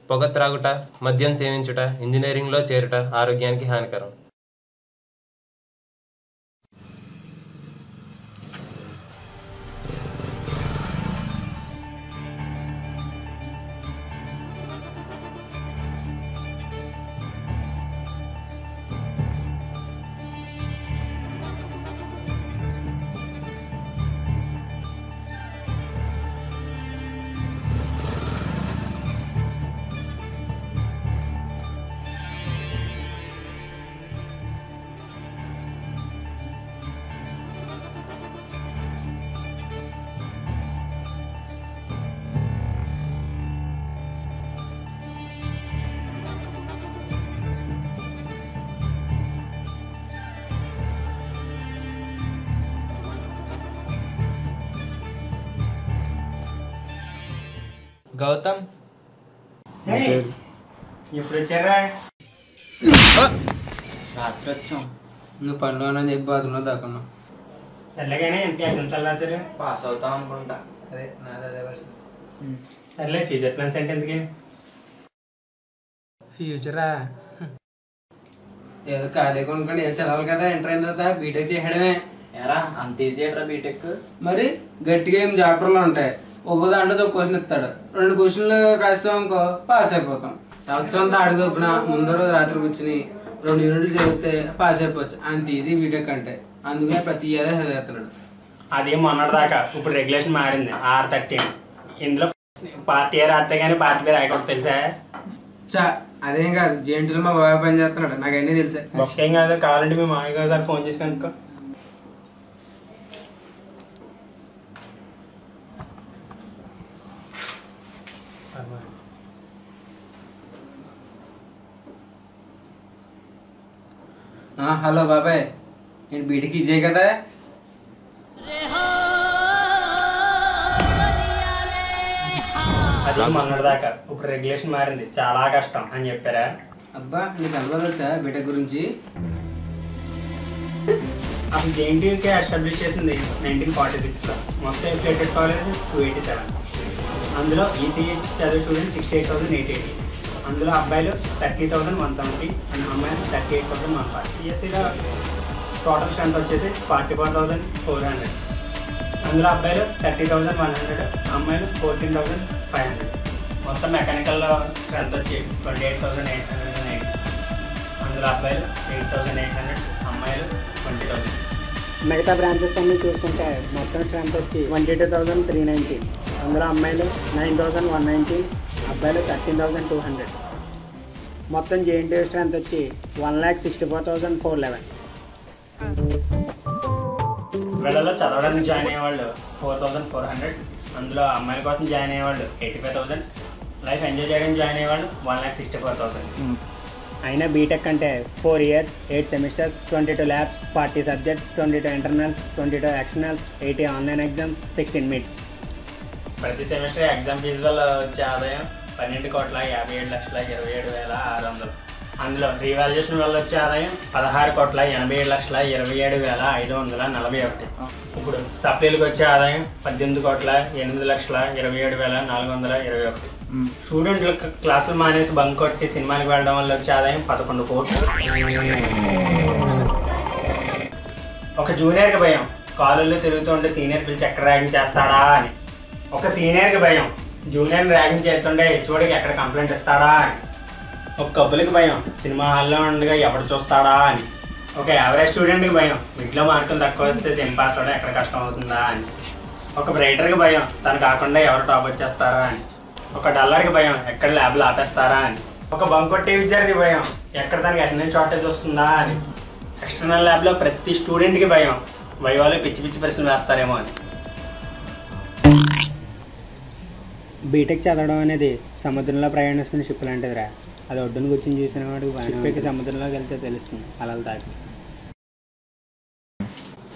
పొగ త్రాగుట, మద్యం సేవించుట, ఇంజనీరింగ్లో చేరుట ఆరోగ్యానికి హానికరం. గౌతమ్ ఎప్పుడు వచ్చారా? రాత్రి వచ్చాం. నువ్వు పనిలో అని చెప్పి బాత్రూంలో దాక్కున్నా. సర్లేగానే ఎంత ఎగ్జామ్స్ రాశారు? పాస్ అవుతాం అనుకుంటా. అదే నాది అదే పరిస్థితి. సర్లే ఫ్యూచర్ ప్లాన్స్ అంటే ఎందుకు? ఫ్యూచరా ఏదో ఖాళీ కొనుక్కోండి, ఏదో చదవాలి కదా. ఇంటర్ అయిన తర్వాత బీటెక్ చేయడమే. ఎరా అంత ఈజీ ఏంట్రా బీటెక్? మరి గట్టిగా ఏం చాప్టర్లు ఉంటాయి. ఒక్కో దాంట్లో ఒక క్వశ్చన్ ఇస్తాడు, 2 క్వశ్చన్లు రాసాం అనుకో పాస్ అయిపోతాం. సంవత్సరం అంతా అడుగుతున్నా ముందు రోజు రాత్రి కూర్చుని 2 యూనిట్లు చదివితే పాస్ అయిపోవచ్చు. అంత ఈజీ బీటెక్ అంటే. అందుకనే ప్రతి ఏదో చదివేస్తున్నాడు. అది మొన్నటిదాకా. ఇప్పుడు రెగ్యులేషన్ మారింది, R13. ఇందులో పార్టీ ఏ రాస్తే కానీ పార్టీ పేరు రాయకూడదు, తెలుసా? అదేం కాదు, జేఎన్టీలో మా బాబాయ్ పని చేస్తున్నాడు, నాకు అన్నీ తెలుసా. బొక్కేం కాదు, కావాలంటే మేము మామయ్య సార్ ఫోన్ చేసి కనుక్కో. హలో బాబాయ్, నేను బీటెక్ ఈజీ కదా. అది మొన్నటిదాకా. ఇప్పుడు రెగ్యులేషన్ మారింది, చాలా కష్టం అని చెప్పారా? అబ్బా నీకు అనుభవం తెలుసా బీటెక్ గురించి? అసలు జేఎన్టీయూకి ఎస్టాబ్లిష్ చేసింది 1946లో. మొత్తం ఎఫిలియేటెడ్ కాలేజ్ 287. అందులో ఈసీఈ చదివే స్టూడెంట్ 68,880. అందులో అబ్బాయిలు 30,170 అండ్ అమ్మాయిలు 38,140. ఈఎస్సీలో టోటల్ స్ట్రెంత్ వచ్చేసి 44,400. అందులో అబ్బాయిలు 30,100, అమ్మాయిలు 14,500. మొత్తం మెకానికల్లో స్ట్రెంత్ వచ్చి 28,890. అందులో అబ్బాయిలు 8,800, అమ్మాయిలు 20,000. మిగతా బ్రాంచెస్ అన్నీ చూసుకుంటే మొత్తం స్ట్రెంత్ వచ్చి 22,390. అందులో అమ్మాయిలు 9,190, అబ్బాయిలు 13,200. మొత్తం జేఎన్టీయూ స్ట్రెంత్ వచ్చి 1,64,411. వీళ్ళలో చదవడానికి జాయిన్ అయ్యేవాళ్ళు 4,400. అందులో అమ్మాయిల కోసం జాయిన్ అయ్యేవాళ్ళు 85,000. లైఫ్ ఎంజాయ్ చేయడానికి జాయిన్ అయ్యేవాళ్ళు 1,64,000. అయినా బీటెక్ అంటే 4 years, 8 semesters, 22 labs, 40 subjects, 22 internals, 22 externals, 80 online exams, 16 mids. ప్రతి సెమిస్టర్ ఎగ్జామ్ ఫీజు వల్ల వచ్చే ఆదాయం 12,57,27,600. అందులో రీవాల్యుయేషన్ వల్ల వచ్చే ఆదాయం 16,87,27,541. ఇప్పుడు సప్లీలకు వచ్చే ఆదాయం 18,08,27,421. స్టూడెంట్లు క్లాసులు మానేసి బంక్ కొట్టి సినిమాలకు వెళ్ళడం వల్ల వచ్చే ఆదాయం 11 కోట్లు. ఒక జూనియర్కి భయం, కాలేజీలో తిరుగుతూ ఉంటే సీనియర్ పిలిచి ఎక్కడ ర్యాగింగ్ చేస్తాడా అని. ఒక సీనియర్కి భయం, జూనియర్ని ర్యాగింగ్ చేస్తుంటే హెచ్ఓడికి ఎక్కడ కంప్లైంట్ ఇస్తాడా అని. ఒక కప్పులకి భయం, సినిమా హాల్లో ఉండగా ఎవడు చూస్తాడా అని. ఒక యావరేజ్ స్టూడెంట్కి భయం, మిడ్లో మార్కులు తక్కువ వస్తే సెమ్ పాస్ అవ్వడం ఎక్కడ కష్టం అవుతుందా అని. ఒక బ్రైటర్కి భయం, తను కాకుండా ఎవరు టాప్ వచ్చేస్తారా అని. ఒక డల్లర్కి భయం, ఎక్కడ ల్యాబ్లో ఆపేస్తారా అని. ఒక బంక్ కొట్టే విద్యార్థికి భయం, ఎక్కడ తనకి అటెండెన్స్ షార్టేజ్ వస్తుందా అని. ఎక్స్టర్నల్ ల్యాబ్లో ప్రతి స్టూడెంట్కి భయం, వైవాలు పిచ్చి పిచ్చి ప్రశ్నలు వేస్తారేమో అని. బీటెక్ చదవడం అనేది సముద్రంలో ప్రయాణిస్తున్న షిప్ లాంటిదిరా. అది ఒడ్డును కూర్చొని చూసిన వాడు షిప్ ఎక్కి సముద్రంలోకి వెళ్తే తెలుస్తుంది అలలు దాటి.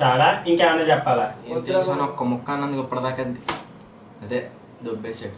చాలా ఇంకేమైనా చెప్పాలా? ఒక్క ముక్క అన్నందుకు ఇప్పటిదాకా అదే దొబ్బేసాడు.